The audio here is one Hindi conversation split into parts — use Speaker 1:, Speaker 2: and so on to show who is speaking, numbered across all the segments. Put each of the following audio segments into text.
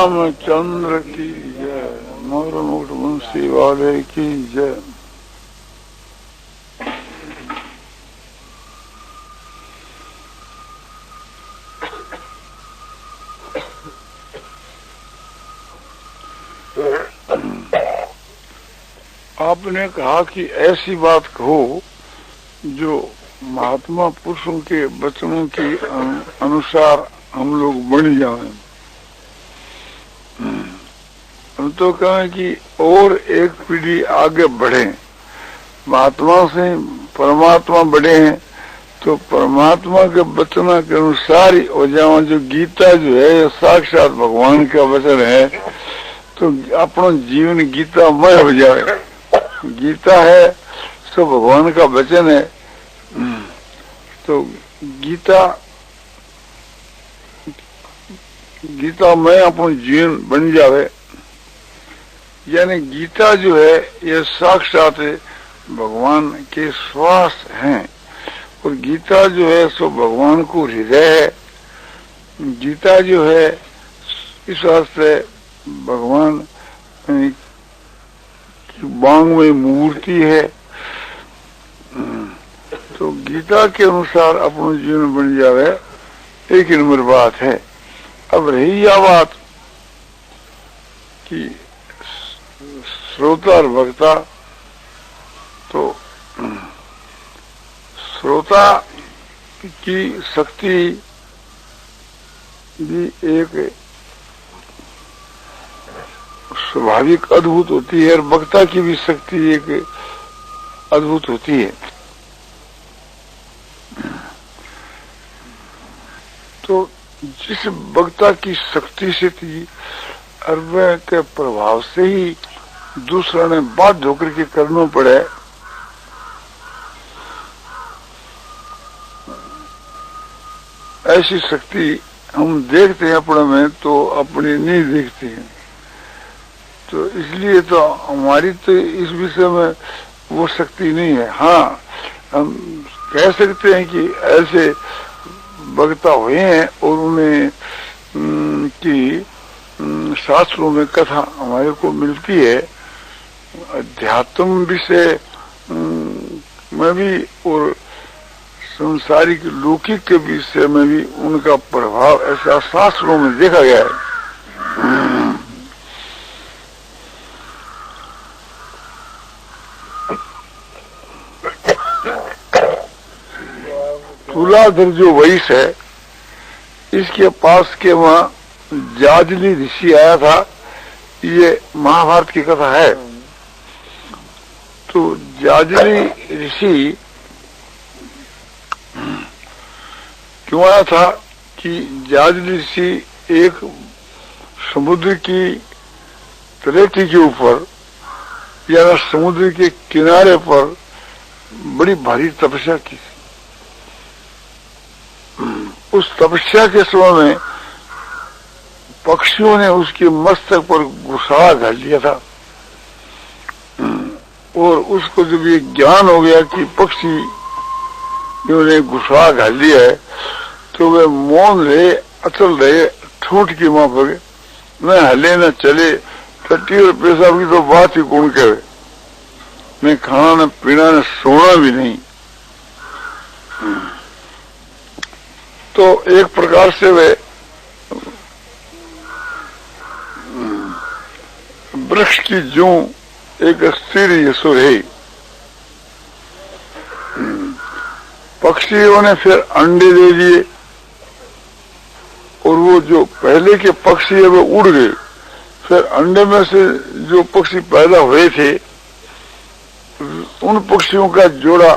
Speaker 1: रामचंद्र की जय, मोर मुकुट मुंशी वाले की जय। आपने कहा कि ऐसी बात कहो जो महात्मा पुरुषों के वचनों के अनुसार हम लोग बन जाएं। हम तो कहें कि और एक पीढ़ी आगे बढ़े, महात्मा से परमात्मा बढ़े हैं तो परमात्मा के वचनों के अनुसार ही हो जाओ। जो गीता जो है साक्षात भगवान का वचन है, तो अपना जीवन गीतामय हो जाए। गीता है सो भगवान का वचन है, तो गीता में अपना जीवन बन जावे। यानी गीता जो है ये साक्षात भगवान के श्वास हैं, और गीता जो है सो भगवान को हृदय है। गीता जो है इस वास्ते भगवान बांग में मूर्ति है। तो गीता के अनुसार अपना जीवन बन जावे, एक नंबर बात है। अब रही यह बात कि श्रोता और वक्ता, तो श्रोता की शक्ति भी एक स्वाभाविक अद्भुत होती है, और वक्ता की भी शक्ति एक अद्भुत होती है। तो जिस वक्ता की शक्ति से थी, अरबे के प्रभाव से ही दूसरा ने बाध्य होकर के करना पड़े। ऐसी शक्ति हम देखते हैं अपने में, तो अपनी नहीं देखते हैं। तो इसलिए तो हमारी तो इस विषय में वो शक्ति नहीं है। हाँ, हम कह सकते हैं कि ऐसे वक्ता हुए हैं और उन्हें की शास्त्रों में कथा हमारे को मिलती है। अध्यात्म विषय में भी और संसारिक लौकिक के विषय में भी उनका प्रभाव ऐसा शास्त्रों में देखा गया है। तुलाधर जो वैश्य है, इसके पास के वहां जाजली ऋषि आया था। ये महाभारत की कथा है। तो जाजली ऋषि क्यों आया था कि जाजली ऋषि एक समुद्र की तलेटी के ऊपर या समुद्र के किनारे पर बड़ी भारी तपस्या की। उस तपस्या के समय में पक्षियों ने उसके मस्तक पर घुसा घाल लिया था, और उसको जब ये ज्ञान हो गया कि पक्षी इन्होंने घुसा घाल लिया है, तो वे मौन रहे, अचल रहे, ठूठ की मां पर न हले न चले। टट्टी और पेशाब की तो बात ही कौन कहे। न खाना न पीना न सोना भी नहीं। तो एक प्रकार से वे वृक्ष की जूं एक स्थिर यशो रही। पक्षियों ने फिर अंडे दे दिए, और वो जो पहले के पक्षी है वो उड़ गए। फिर अंडे में से जो पक्षी पैदा हुए थे, उन पक्षियों का जोड़ा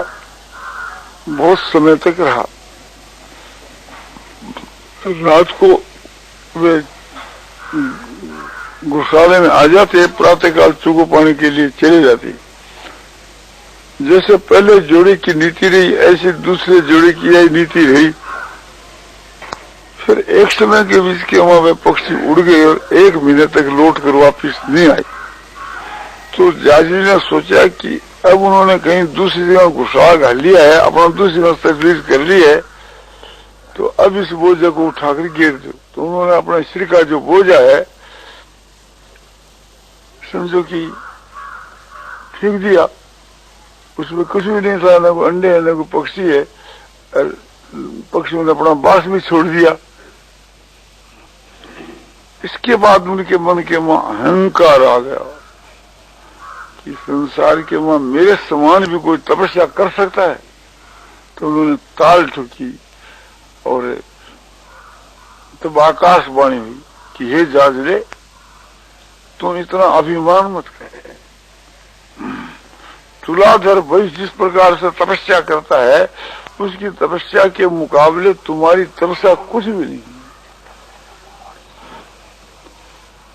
Speaker 1: बहुत समय तक रहा। रात को वे गौशाले में आ जाते, प्रातःकाल चूको पानी के लिए चले जाते। जैसे पहले जोड़ी की नीति रही, ऐसे दूसरे जोड़ी की यही नीति रही। फिर एक समय के बीच के वहां वे पक्षी उड़ गए और 1 महीने तक लौट कर वापिस नहीं आए। तो जाजी ने सोचा कि अब उन्होंने कहीं दूसरी जगह घुसा घाल लिया है, अपना दूसरी जगह तकलीफ कर ली है, तो अब इस बोझा को उठाकर गिर दो। तो उन्होंने अपने सिर का जो बोझा है समझो कि फेंक दिया, उसमें कुछ भी नहीं था, न कोई अंडे है न कोई पक्षी है, और पक्षियों ने अपना बास भी छोड़ दिया। इसके बाद उनके मन के में अहंकार आ गया कि संसार के में मेरे समान भी कोई तपस्या कर सकता है। तो उन्होंने ताल ठोकी और तब आकाशवाणी हुई कि हे जाजरे, तुम इतना अभिमान मत कर। तुलाधर वैश्य जिस प्रकार से तपस्या करता है, उसकी तपस्या के मुकाबले तुम्हारी तपस्या कुछ भी नहीं।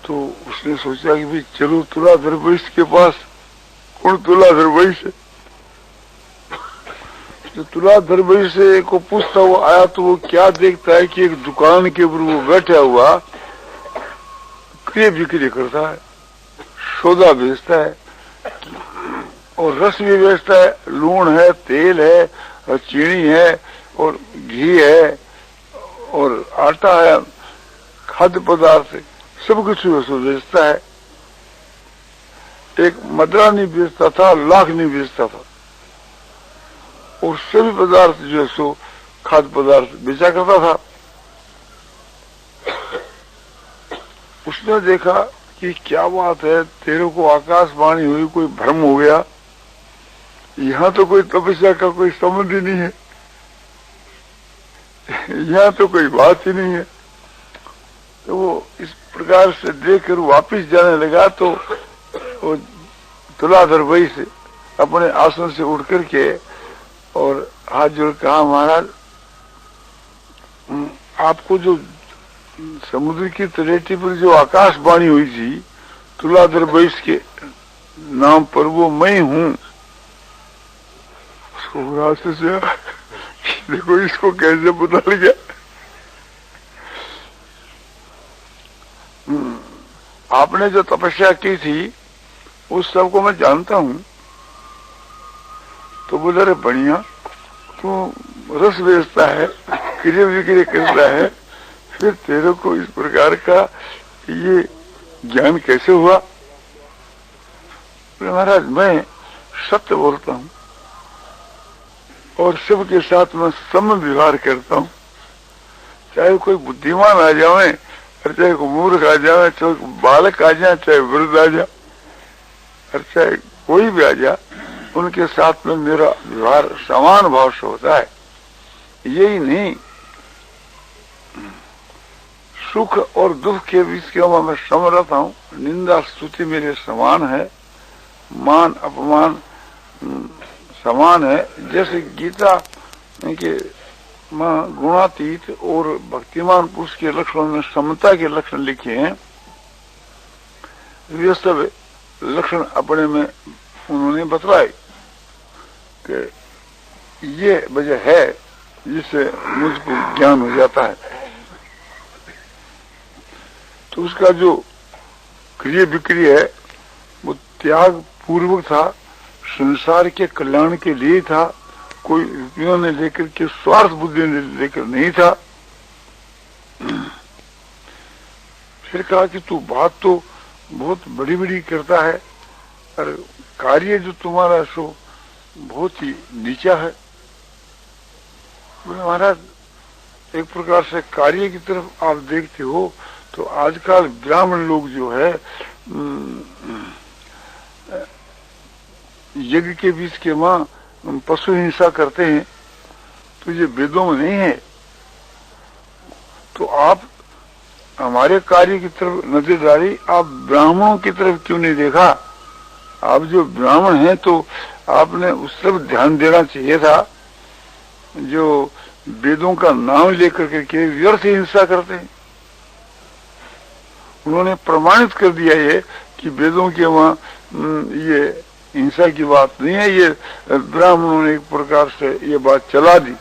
Speaker 1: तो उसने सोचा कि भाई चलो तुलाधर वैश्य के पास। कौन तुलाधर वैश्य? तो तुलाधर वैश्य को पूछता हुआ आया तो वो क्या देखता है कि एक दुकान के ऊपर वो बैठा हुआ क्रय बिक्री करता है, सौदा बेचता है और रस भी बेचता है। लूण है, तेल है, और चीनी है, और घी है, और आटा है, खाद्य पदार्थ है, सब कुछ वो बेचता है। एक मदरा नहीं बेचता था, लाख नहीं बेचता था, और सभी पदार्थ जो है सो खाद्य पदार्थ बेचा करता था। उसने देखा कि क्या बात है, तेरे को आकाशवाणी हुई, कोई भ्रम हो गया, यहाँ तो कोई तपस्या का कोई संबंध ही नहीं है, यहाँ तो कोई बात ही नहीं है। तो वो इस प्रकार से देखकर वापिस जाने लगा तो वो तुलाधर वही से अपने आसन से उठ करके और हाथ जोड़ कहा, महाराज आपको जो समुद्र की तलेटी पर जो आकाशवाणी हुई थी तुलाधर वैश्य के नाम पर, वो मैं हूँ। उसको से देखो इसको कैसे पता लग गया। आपने जो तपस्या की थी उस सबको मैं जानता हूँ। तो बोले रे बढ़िया, तू रस बेचता है, क्रिया विक्रिया करता है, फिर तेरे को इस प्रकार का ये ज्ञान कैसे हुआ? महाराज मैं सत्य बोलता हूँ और सबके साथ मैं सम व्यवहार करता हूँ, चाहे कोई बुद्धिमान आ जाए और चाहे कोई मूर्ख आ जाए, चाहे बालक आ जाए, चाहे वृद्ध आ जाए, और चाहे कोई भी आ जाए, उनके साथ में मेरा व्यवहार समान भाव से होता है। यही नहीं, सुख और दुख के बीच के मैं सम रहता हूँ। निंदा स्तुति मेरे समान है, मान अपमान समान है। जैसे गीता के गुणातीत और भक्तिमान पुरुष के लक्षणों में समता के लक्षण लिखे हैं, वे सब लक्षण अपने में उन्होंने बतलाए कि ये वजह है जिससे मुझको ज्ञान हो जाता है। तो उसका जो क्रिया विक्रिय है वो त्याग पूर्वक था, संसार के कल्याण के लिए था, कोई रुपयों ने लेकर के स्वार्थ बुद्धि ने लेकर नहीं था। फिर कहा कि तू बात तो बहुत बड़ी बड़ी करता है और कार्य जो तुम्हारा सो बहुत ही नीचा है। महाराज एक प्रकार से कार्य की तरफ आप देखते हो तो आजकल ब्राह्मण लोग जो है यज्ञ के बीच के मां पशु हिंसा करते हैं, तो ये वेदों में नहीं है। तो आप हमारे कार्य की तरफ नजर डाली, आप ब्राह्मणों की तरफ क्यों नहीं देखा? आप जो ब्राह्मण हैं तो आपने उस तरफ ध्यान देना चाहिए था जो वेदों का नाम लेकर के व्यर्थ हिंसा करते हैं। उन्होंने प्रमाणित कर दिया ये कि वेदों के वहां ये हिंसा की बात नहीं है, ये ब्राह्मणों ने एक प्रकार से ये बात चला दी।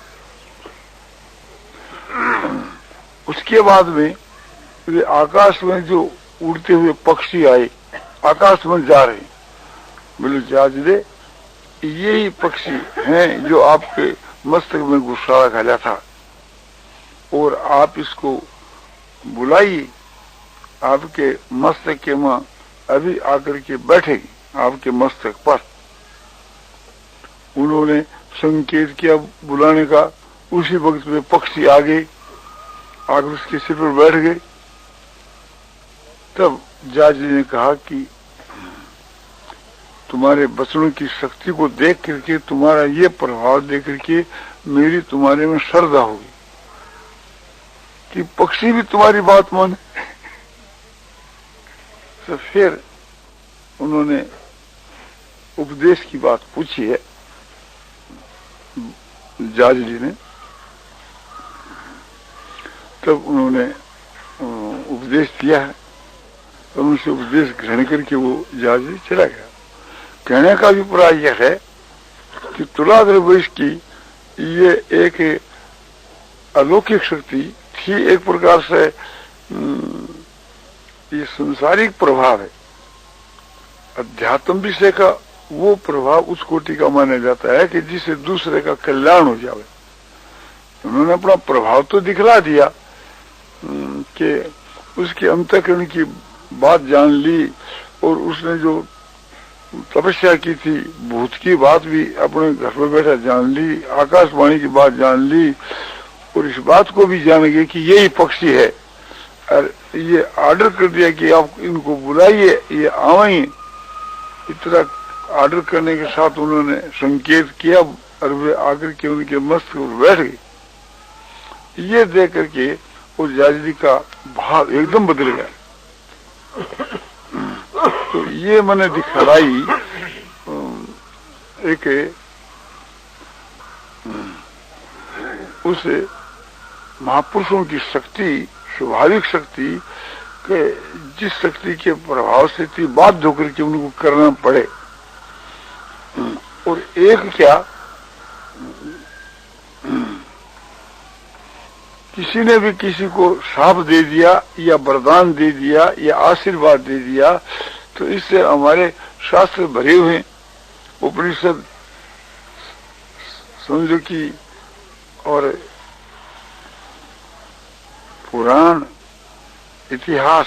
Speaker 1: उसके बाद में वे आकाश में जो उड़ते हुए पक्षी आए, आकाश में जा रहे, बोले जाजरे यही पक्षी हैं जो आपके मस्तक में गुस्सा घाला था, और आप इसको बुलाइए, आपके मस्तक के में अभी आकर के बैठेगी आपके मस्तक पर। उन्होंने संकेत किया बुलाने का, उसी वक्त में पक्षी आ गए, आकर उसके सिर पर बैठ गए। तब जाजी ने कहा कि तुम्हारे वचनों की शक्ति को देख करके, तुम्हारा ये प्रभाव देख करके मेरी तुम्हारे में श्रद्धा होगी कि पक्षी भी तुम्हारी बात माने। तो फिर उन्होंने उपदेश की बात पूछी है जाज जी ने। तब उन्होंने उपदेश दिया है और उनसे उपदेश ग्रहण करके वो जाज जी चला गया। कहने का अभिप्राय यह है कि तुलाधर वैश्य की ये एक अलौकिक शक्ति थी, एक प्रकार से ये संसारिक प्रभाव है। अध्यात्म विषय का वो प्रभाव उस कोटि का माना जाता है कि जिससे दूसरे का कल्याण हो जाए। उन्होंने अपना प्रभाव तो दिखला दिया कि उसके अंतःकरण की बात जान ली, और उसने जो तपस्या की थी भूत की बात भी अपने घर में बैठा जान ली, आकाशवाणी की बात जान ली, और इस बात को भी जान गए कि यही पक्षी है। और ये ऑर्डर कर दिया कि आप इनको बुलाइए, ये आवें। इतना ऑर्डर करने के साथ उन्होंने संकेत किया और वे आकर के उनके मस्तक पर बैठ गए। ये देख करके उस जाजी का भाव एकदम बदल गया। तो ये मैंने दिखलाई एक उस महापुरुषों की शक्ति, स्वाभाविक शक्ति के, जिस शक्ति के प्रभाव से थी बाध्य होकर के उनको करना पड़े। और एक क्या, किसी ने भी किसी को शाप दे दिया या वरदान दे दिया या आशीर्वाद दे दिया, तो इससे हमारे शास्त्र भरे हुए, उपनिषद समझो कि और पुराण, इतिहास,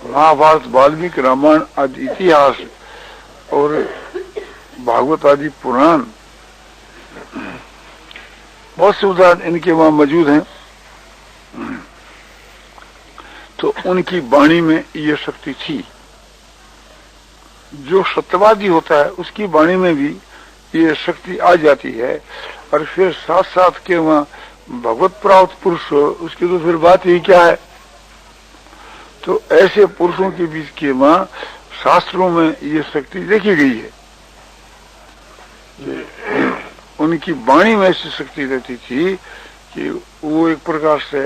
Speaker 1: महाभारत, वाल्मीकि रामायण आदि इतिहास और भागवत आदि पुराण, बहुत से उदाहरण इनके वहां मौजूद हैं। तो उनकी वाणी में ये शक्ति थी। जो सत्यवादी होता है उसकी वाणी में भी ये शक्ति आ जाती है। और फिर साथ साथ के वहां भगवत प्राप्त पुरुष, उसकी तो फिर बात ही क्या है। तो ऐसे पुरुषों के बीच के वहां शास्त्रों में ये शक्ति देखी गई है। उनकी वाणी में ऐसी शक्ति रहती थी कि वो एक प्रकार से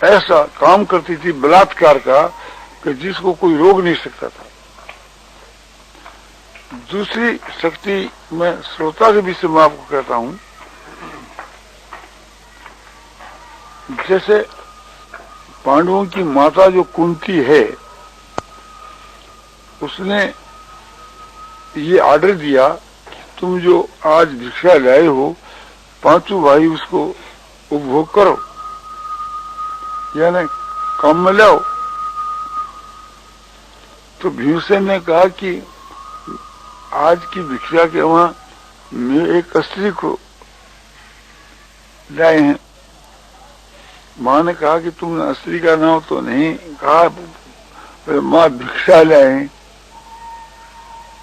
Speaker 1: ऐसा काम करती थी बलात्कार का कि जिसको कोई रोक नहीं सकता था। दूसरी शक्ति मैं श्रोता के विषय में आपको कहता हूं। जैसे पांडवों की माता जो कुंती है, उसने ये ऑर्डर दिया कि तुम जो आज भिक्षा लाए हो, पांचों भाई उसको उपभोग करो, यानी काम में लाओ। तो भीमसेन ने कहा कि आज की भिक्षा के वहां मैं एक स्त्री को लाए हैं। माँ ने कहा कि तुमने स्त्री का नाम तो नहीं कहा, माँ भिक्षा लाए हैं।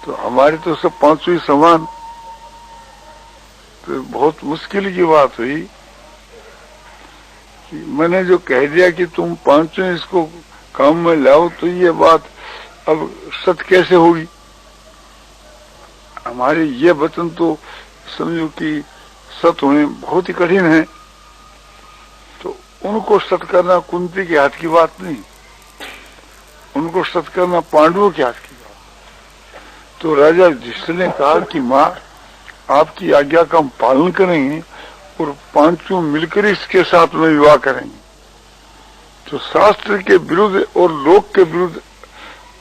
Speaker 1: तो हमारे तो सब पांचों ही समान। तो बहुत मुश्किल की बात हुई कि मैंने जो कह दिया कि तुम पांचों इसको काम में लाओ, तो ये बात अब सत्य कैसे होगी। हमारे ये वचन तो समझो कि सत्य होने बहुत ही कठिन है। तो उनको सत्य करना कुंती के हाथ की बात नहीं, उनको सत्य करना पांडवों के हाथ की बात। तो राजा युधिष्ठिर ने कहा कि माँ, आपकी आज्ञा का हम पालन करेंगे और पांचों मिलकर इसके साथ में विवाह करेंगे। तो शास्त्र के विरुद्ध और लोक के विरुद्ध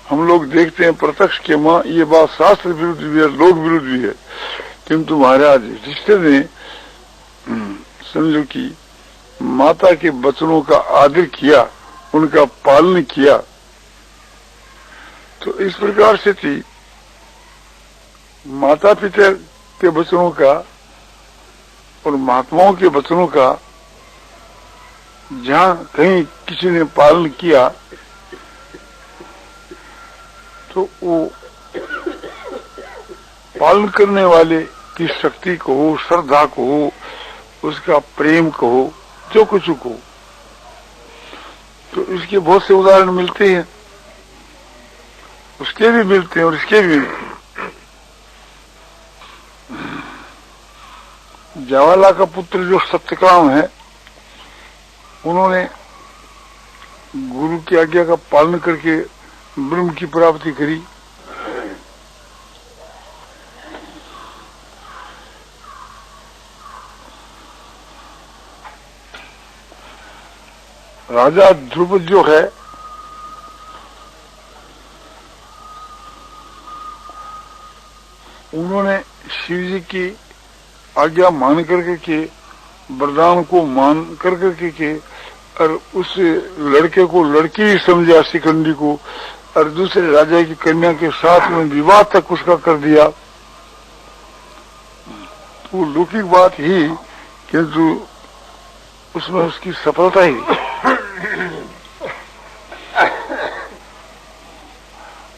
Speaker 1: हम लोग देखते हैं प्रत्यक्ष के माँ, ये बात शास्त्र विरुद्ध भी है, लोक विरुद्ध भी है। किंतु महाराज युधिष्ठिर ने समझो कि माता के वचनों का आदर किया उनका पालन किया। तो इस प्रकार से थी माता पिता के वचनों का और महात्माओं के वचनों का जहां कहीं किसी ने पालन किया तो वो पालन करने वाले की शक्ति को हो, श्रद्धा को हो, उसका प्रेम को हो, जो कुछ को, तो इसके बहुत से उदाहरण मिलते हैं, उसके भी मिलते हैं और इसके भी मिलते हैं। जवाला का पुत्र जो सत्यकाम है, उन्होंने गुरु की आज्ञा का पालन करके ब्रह्म की प्राप्ति करी। राजा ध्रुव जो है उन्होंने शिव जी की आज्ञा मान करके के वरदान को मान करके के और उस लड़के को लड़की ही समझा शिखंडी को और दूसरे राजा की कन्या के साथ में विवाह तक उसका कर दिया। तो लौकिक बात ही किंतु उसमें उसकी सफलता ही।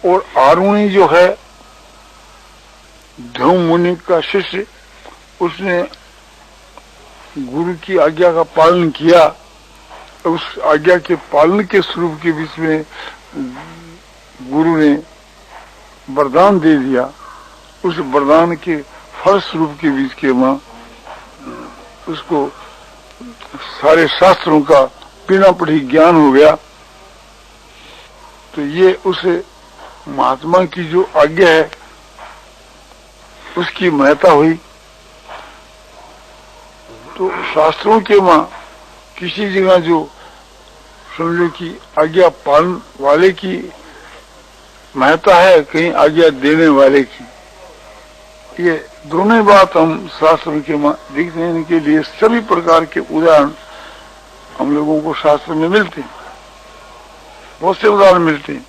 Speaker 1: और आरुणी जो है ध्रुव मुनि का शिष्य, उसने गुरु की आज्ञा का पालन किया। उस आज्ञा के पालन के स्वरूप के बीच में गुरु ने वरदान दे दिया। उस वरदान के फल स्वरूप के बीच के मां उसको सारे शास्त्रों का बिना पढ़ी ज्ञान हो गया। तो ये उस महात्मा की जो आज्ञा है उसकी महत्ता हुई। तो शास्त्रों के मां किसी जगह जो समझो कि आज्ञा पालन वाले की महत्ता है, कहीं आज्ञा देने वाले की, ये दोनों बात हम शास्त्रों के मां दिखने के लिए सभी प्रकार के उदाहरण हम लोगों को शास्त्र में मिलते हैं, बहुत से उदाहरण मिलते हैं।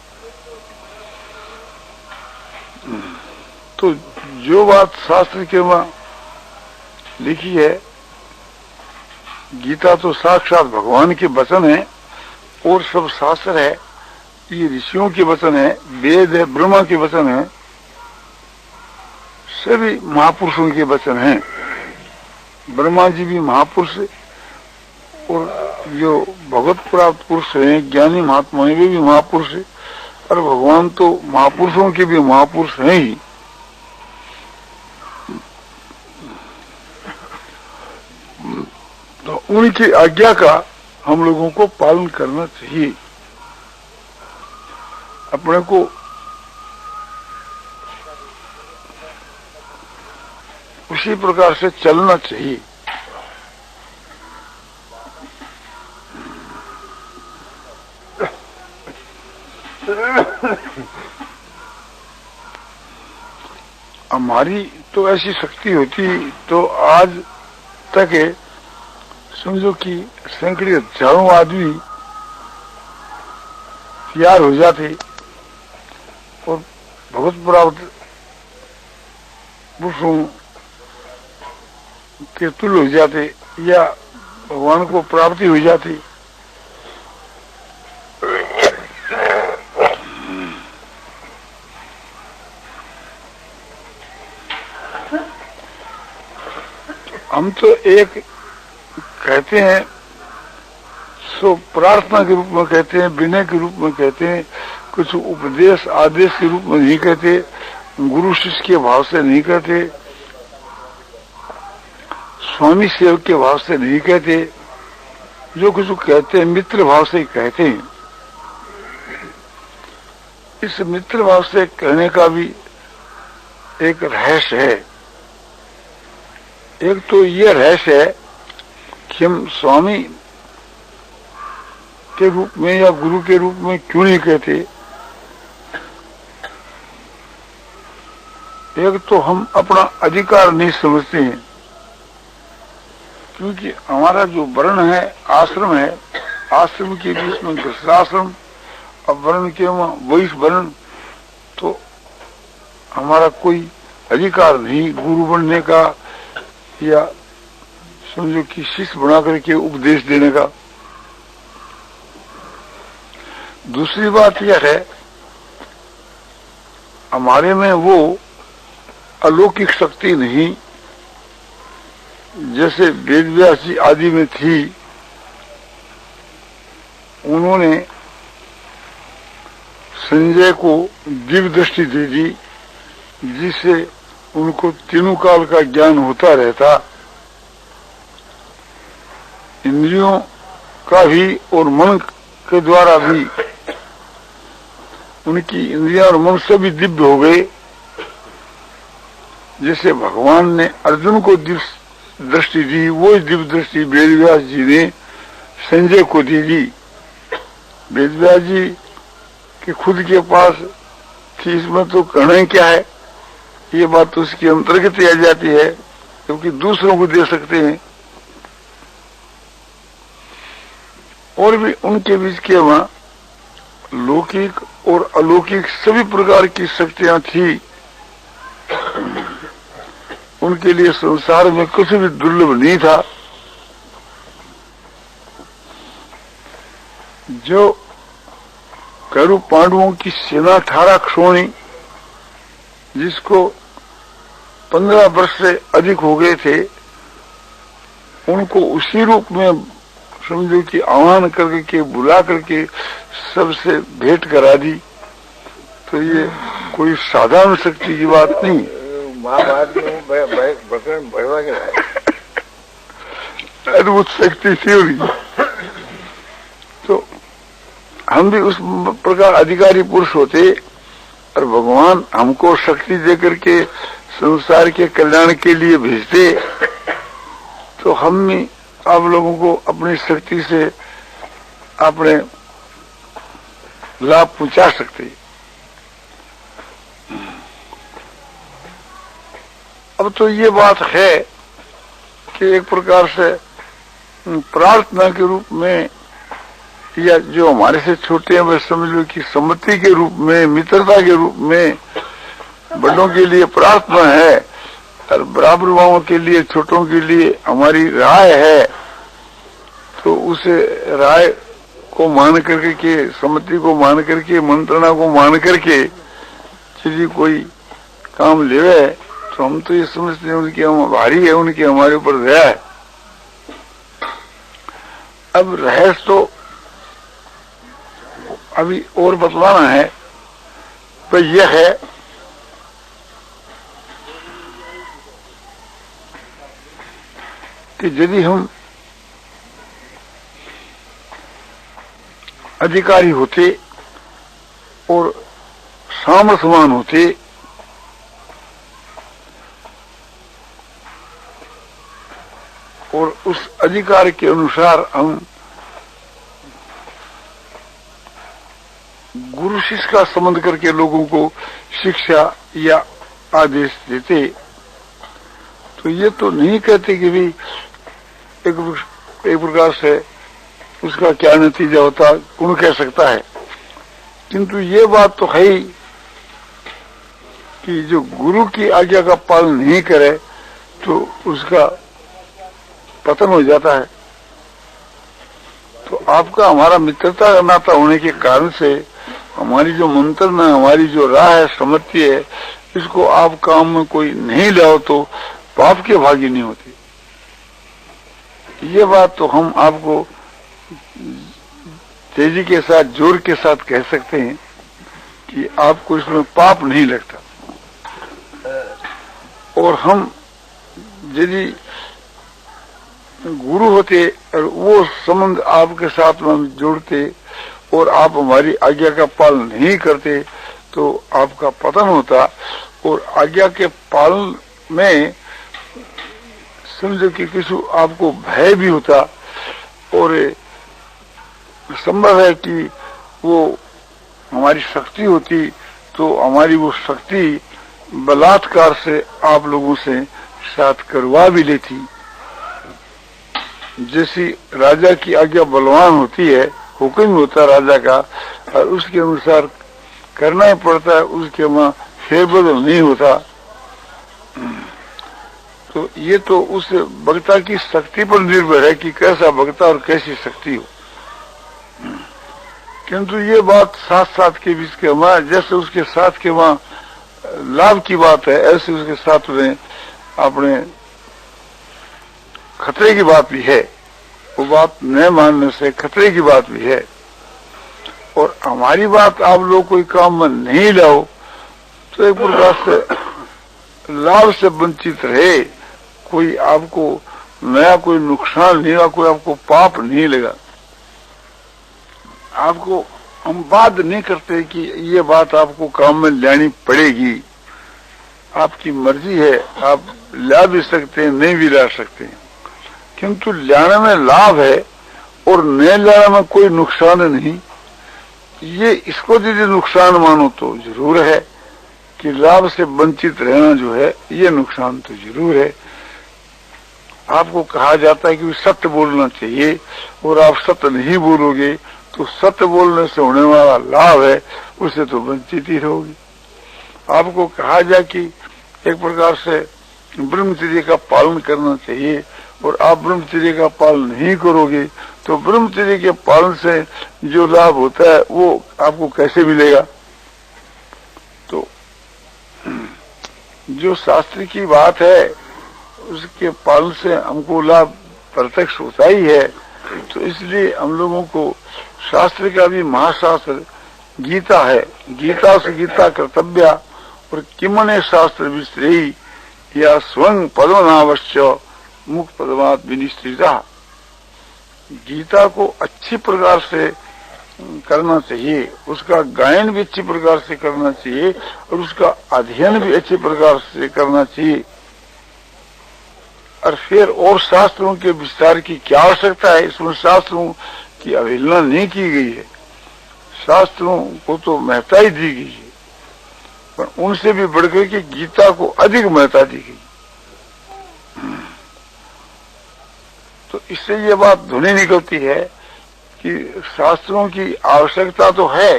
Speaker 1: तो जो बात शास्त्र के मां लिखी है, गीता तो साक्षात भगवान के वचन है और सब शास्त्र है, ये ऋषियों के वचन है, वेद है, ब्रह्मा के वचन है, सभी महापुरुषों के वचन हैं। ब्रह्मा जी भी महापुरुष और जो भगवत प्राप्त पुरुष हैं, ज्ञानी महात्मा वे भी महापुरुष है, और भगवान तो महापुरुषों के भी महापुरुष हैं ही। तो उनकी आज्ञा का हम लोगों को पालन करना चाहिए, अपने को उसी प्रकार से चलना चाहिए। हमारी तो ऐसी शक्ति होती तो आज तक समझो कि सैकड़े हजारों आदमी तैयार हो जाते और भगवत प्राप्त पुरुषों के तुल्य हो जाते या भगवान को प्राप्ति हो जाती। हम तो एक कहते हैं सो प्रार्थना के रूप में कहते हैं, विनय के रूप में कहते हैं, कुछ उपदेश आदेश के रूप में नहीं कहते, गुरु शिष्य के भाव से नहीं कहते, स्वामी सेवक के भाव से नहीं कहते, जो कुछ कहते हैं मित्र भाव से कहते हैं। इस मित्र भाव से कहने का भी एक रहस्य है। एक तो ये रहस्य है कि हम स्वामी के रूप में या गुरु के रूप में क्यों नहीं कहते। एक तो हम अपना अधिकार नहीं समझते हैं, क्योंकि हमारा जो वर्ण है, आश्रम है, आश्रम के बीच में गृहस्थाश्रम, अब वर्ण के वैश्य वर्ण, तो हमारा कोई अधिकार नहीं गुरु बनने का या समझो कि शिष्य बना करके उपदेश देने का। दूसरी बात यह है, हमारे में वो अलौकिक शक्ति नहीं जैसे वेदव्यास जी आदि में थी। उन्होंने संजय को दिव्य दृष्टि दे दी, जिससे उनको तीनों काल का ज्ञान होता रहता, इंद्रियों का भी और मन के द्वारा भी। उनकी इंद्रियां और मन से भी दिव्य हो गए। जैसे भगवान ने अर्जुन को दिव्य दृष्टि दी, वो दिव्य दृष्टि वेदव्यास जी ने संजय को दे दी। वेदव्यास जी के खुद के पास थी, इसमें तो कहना क्या है, ये बात तो उसके अंतर्गत ही आ जाती है, क्योंकि दूसरों को दे सकते हैं। और भी उनके बीच के वहां लौकिक और अलौकिक सभी प्रकार की शक्तियां थी। उनके लिए संसार में कुछ भी दुर्लभ नहीं था। जो कौरव पांडवों की सेना 18 क्षोणी, जिसको 15 वर्ष से अधिक हो गए थे, उनको उसी रूप में समझो कि आह्वान करके बुला करके सबसे भेंट करा दी। तो ये कोई साधारण शक्ति की बात नहीं। अद्भुत शक्ति थी उनकी। तो हम भी उस प्रकार अधिकारी पुरुष होते और भगवान हमको शक्ति देकर के संसार के कल्याण के लिए भेजते, तो हम भी आप लोगों को अपनी शक्ति से अपने लाभ पहुंचा सकते। अब तो ये बात है कि एक प्रकार से प्रार्थना के रूप में, या जो हमारे से छोटे हैं वे समझ लो कि सम्मति के रूप में, मित्रता के रूप में बड़ों के लिए प्रार्थना है, और बराबर भावों के लिए छोटों के लिए हमारी राय है। तो उसे राय को मान करके के, सम्मति को मान करके, मंत्रणा को मान करके यदि कोई काम लेवे, तो हम तो ये समझते हैं उनकी हम भारी है, उनकी हमारे ऊपर दया है। अब रहस्य तो अभी और बतलाना है, तो यह है कि यदि हम अधिकारी होते और सामर्थ्यवान होते, और उस अधिकार के अनुसार हम गुरु शिष्य का संबंध करके लोगों को शिक्षा या आदेश देते, तो ये तो नहीं कहते कि भी एक प्रकार से उसका क्या नतीजा होता, कौन कह सकता है। किंतु ये बात तो है ही कि जो गुरु की आज्ञा का पालन नहीं करे तो उसका पतन हो जाता है। तो आपका हमारा मित्रता का नाता होने के कारण से हमारी जो मंत्रणा, हमारी जो राह है, सम्मति है, इसको आप काम में कोई नहीं लाओ तो पाप के भागी नहीं होती। ये बात तो हम आपको तेजी के साथ, जोर के साथ कह सकते हैं कि आपको इसमें पाप नहीं लगता। और हम यदि गुरु होते और वो संबंध आपके साथ में हम जोड़ते और आप हमारी आज्ञा का पालन नहीं करते तो आपका पतन होता। और आज्ञा के पालन में समझो कि किसी आपको भय भी होता, और संभव है कि वो हमारी शक्ति होती तो हमारी वो शक्ति बलात्कार से आप लोगों से साथ करवा भी लेती। जैसी राजा की आज्ञा बलवान होती है, हुक्म होता है राजा का, और उसके अनुसार करना ही पड़ता है, उसके वहां फेरबदल नहीं होता। तो ये तो उस वक्ता की शक्ति पर निर्भर है कि कैसा वक्ता और कैसी शक्ति हो। किंतु ये बात साथ साथ के बीच के वहां, जैसे उसके साथ के वहां लाभ की बात है, ऐसे उसके साथ में अपने खतरे की बात भी है। वो बात न मानने से खतरे की बात भी है। और हमारी बात आप लोग कोई काम में नहीं लाओ तो एक प्रकार से लाभ से वंचित रहे, कोई आपको नया कोई नुकसान नहीं होगा, कोई आपको पाप नहीं लगा। आपको हम बात नहीं करते कि ये बात आपको काम में लानी पड़ेगी, आपकी मर्जी है, आप ला भी सकते हैं, नहीं भी ला सकते हैं, किंतु लाने में लाभ है और न लाने में कोई नुकसान नहीं। ये इसको यदि नुकसान मानो तो जरूर है कि लाभ से वंचित रहना जो है ये नुकसान तो जरूर है। आपको कहा जाता है कि सत्य बोलना चाहिए और आप सत्य नहीं बोलोगे तो सत्य बोलने से होने वाला लाभ है उसे तो वंचित ही रहोगे। आपको कहा जाए कि एक प्रकार से ब्रह्मचर्य का पालन करना चाहिए और आप ब्रह्मचर्य का पालन नहीं करोगे तो ब्रह्मचर्य के पालन से जो लाभ होता है वो आपको कैसे मिलेगा। तो जो शास्त्र की बात है उसके पालन से हमको लाभ प्रत्यक्ष होता ही है। तो इसलिए हम लोगों को शास्त्र का भी महाशास्त्र गीता है, गीता से गीता कर्तव्य और किमने शास्त्र विश्रेयी या स्वयं पदमनावश्य मुख पदमात विनिश्चिता। गीता को अच्छी प्रकार से करना चाहिए, उसका गायन भी अच्छी प्रकार से करना चाहिए और उसका अध्ययन भी अच्छी प्रकार से करना चाहिए। और फिर और शास्त्रों के विस्तार की क्या आवश्यकता है, इसमें शास्त्रों की अवहेलना नहीं की गई है, शास्त्रों को तो महत्ता ही दी गई है, पर उनसे भी बढ़कर के गीता को अधिक महत्ता दी गई। तो इससे ये बात ध्वनि निकलती है कि शास्त्रों की आवश्यकता तो है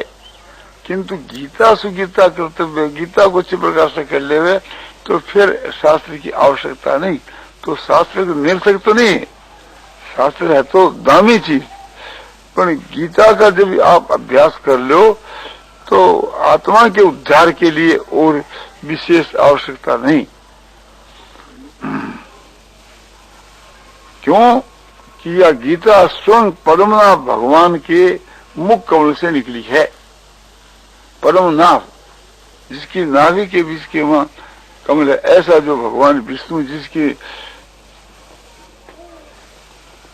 Speaker 1: किंतु गीता सुगीता कर्तव्य, गीता को अच्छी प्रकार से कर ले तो फिर शास्त्र की आवश्यकता नहीं। तो शास्त्र निरर्थक तो नहीं है, शास्त्र है तो दामी चीज, पर गीता का जब आप अभ्यास कर लो तो आत्मा के उद्धार के लिए और विशेष आवश्यकता नहीं। क्यों कि यह गीता स्वयं पद्मनाभ भगवान के मुख कमल से निकली है। पद्मनाभ जिसकी नाभि के बीच के वहां कमल है, ऐसा जो भगवान विष्णु जिसकी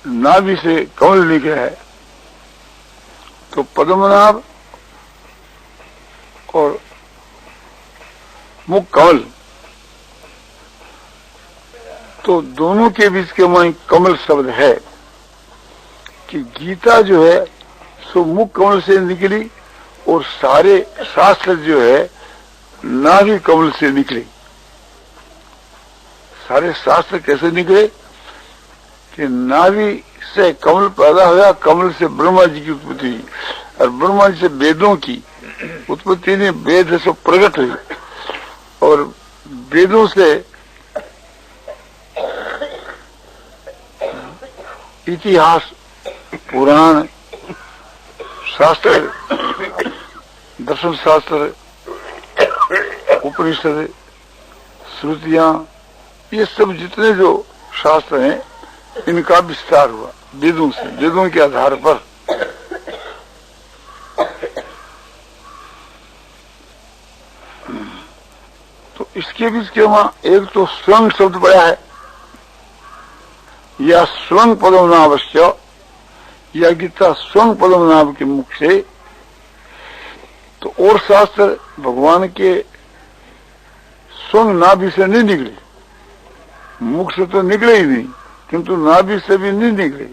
Speaker 1: नाभि से कमल निकला है, तो पद्मनाभ और मुख कमल, तो दोनों के बीच के वहीं कमल शब्द है कि गीता जो है सो मुख कमल से निकली और सारे शास्त्र जो है नाभि कमल से निकले। सारे शास्त्र कैसे निकले कि नाभि से कमल पैदा हुआ, कमल से ब्रह्मा जी की उत्पत्ति हुई और ब्रह्मा जी से वेदों की उत्पत्ति ने वेद से प्रकट हुई और वेदों से इतिहास, पुराण शास्त्र, दर्शन शास्त्र, उपनिषद, श्रुतियां, ये सब जितने जो शास्त्र हैं इनका विस्तार हुआ वेदों से, वेदों के आधार पर। तो इसके बीच के वहां एक तो स्वयं शब्द पड़ा है या स्वयं पद्मनाभस्य, या गीता स्वयं पद्मनाभ के मुख से। तो और शास्त्र भगवान के स्वयं नाभि से नहीं निकले, मुख से तो निकले ही नहीं किंतु नाभि से भी नहीं निकले।